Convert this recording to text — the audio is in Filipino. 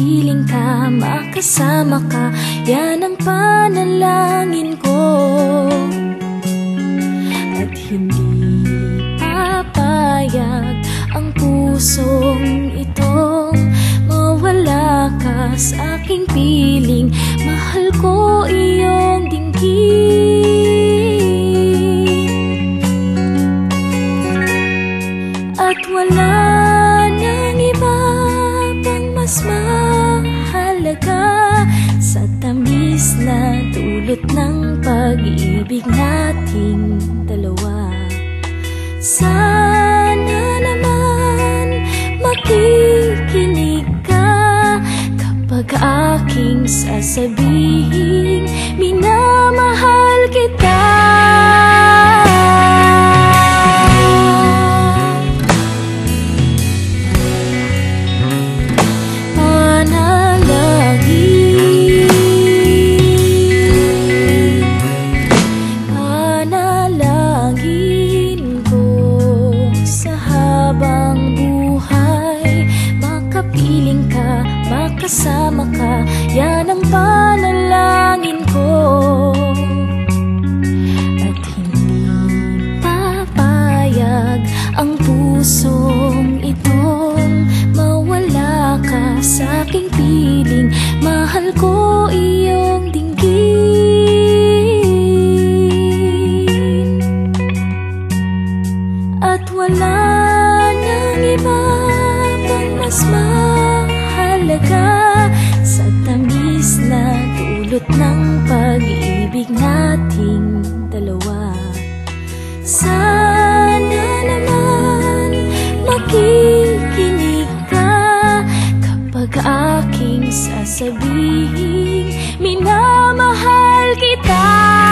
makapiling ka, makasama ka, yan ang panalangin ko. At hindi papayag ang pusong itong mawala ka sa aking piling. Mahal ko iyong dinggin, at wala nang iba pang mas mahalaga sa tamis na dulot ng pag-ibig nating dalawa. Sana naman makikinig ka kapag aking sasabihin minamahal kita. Kasama ka, yan ang panalangin ko. At hindi papayag ang pusong itong mawala ka sa aking piling. Mahal ko iyong dinggin, at wala nang iba pang mas mahalaga sa tamis na dulot ng pag-ibig nating dalawa. Sana naman makikinig ka kapag aking sasabihin minamahal kita.